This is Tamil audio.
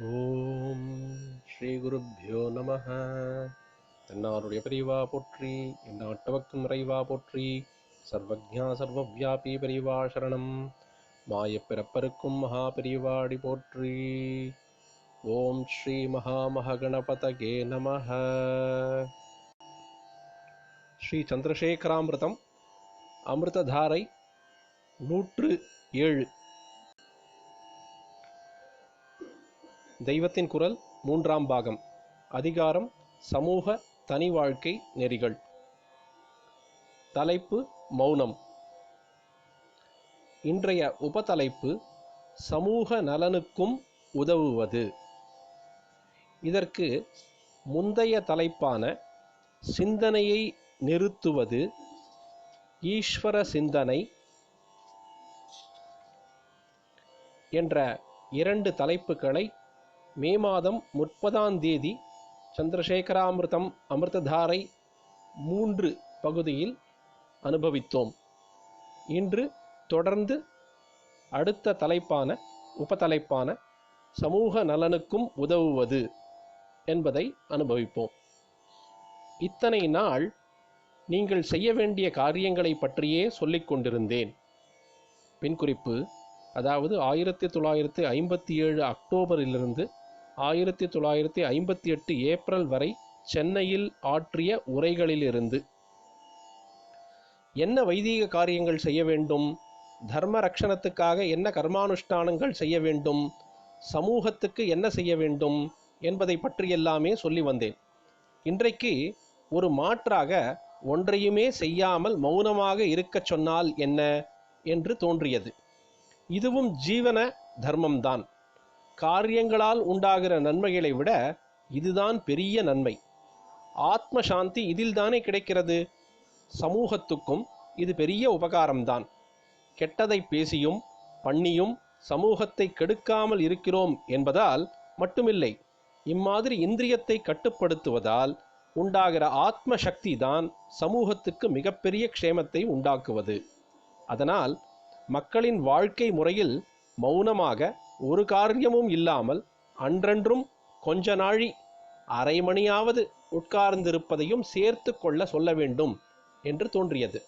ஓம் ஸ்ரீ குருப்யோ நமஹ. என்னாருடைய பெரியவா போற்றி, எந்நாட்டவர்க்கும் இறைவா போற்றி. சர்வஜ்ஞா சர்வவ்யாபி பெரியவா சரணம். மாயப் பிறப்பருக்கும் மகா பெரியவாடி போற்றி. ஓம் ஸ்ரீ மகாமகணபதகே நமஹ. ஸ்ரீ சந்திரசேகராமிருதம் அமிர்ததாரை 107. தெய்வத்தின் குரல் 3ஆம் பாகம். அதிகாரம் சமூக தனி வாழ்க்கை நெறிகள். தலைப்பு மௌனம். இன்றைய உபதலைப்பு சமூக நலனுக்கும் உதவுவது. இதற்கு முந்தைய தலைப்பான சிந்தனையை நிறுத்துவது, ஈஸ்வர சிந்தனை என்ற 2 தலைப்புகளை மே மாதம் 30ஆம் தேதி சந்திரசேகராமிருதம் அமிர்ததாரை 3 பகுதியில் அனுபவித்தோம். இன்று தொடர்ந்து அடுத்த தலைப்பான உபதலைப்பான சமூக நலனுக்கும் உதவுவது என்பதை அனுபவிப்போம். இத்தனை நாள் நீங்கள் செய்ய வேண்டிய காரியங்களை பற்றியே சொல்லிக் கொண்டிருந்தேன். பின்குறிப்பு, அதாவது 1957 அக்டோபரிலிருந்து 1958 ஏப்ரல் வரை சென்னையில் ஆற்றிய உரைகளிலிருந்து. என்ன வைதீக காரியங்கள் செய்ய வேண்டும், தர்ம ரக்ஷணத்துக்காக என்ன கர்மானுஷ்டானங்கள் செய்ய வேண்டும், சமூகத்துக்கு என்ன செய்ய வேண்டும் என்பதை பற்றியெல்லாமே சொல்லி வந்தேன். இன்றைக்கு ஒரு மாற்றாக ஒன்றையுமே செய்யாமல் மௌனமாக இருக்கச் சொன்னால் என்ன என்று தோன்றியது. இதுவும் ஜீவன தர்மம்தான். காரியங்களால் உண்டாகிற நன்மைகளை விட இதுதான் பெரிய நன்மை. ஆத்ம சாந்தி இதில்தானே கிடைக்கிறது. சமூகத்துக்கும் இது பெரிய உபகாரம்தான். கெட்டதை பேசியும் பண்ணியும் சமூகத்தை கெடுக்காமல் இருக்கிறோம் என்பதால் மட்டுமில்லை, இம்மாதிரி இந்திரியத்தை கட்டுப்படுத்துவதால் உண்டாகிற ஆத்ம சக்தி தான் சமூகத்துக்கு மிகப்பெரிய க்ஷேமத்தை உண்டாக்குவது. அதனால் மக்களின் வாழ்க்கை முறையில் மௌனமாக ஒரு காரியமும் இல்லாமல் அன்றன்றும் கொஞ்ச நாழி அரை மணியாவது உட்கார்ந்திருப்பதையும் சேர்த்து கொள்ள சொல்ல வேண்டும் என்று தோன்றியது.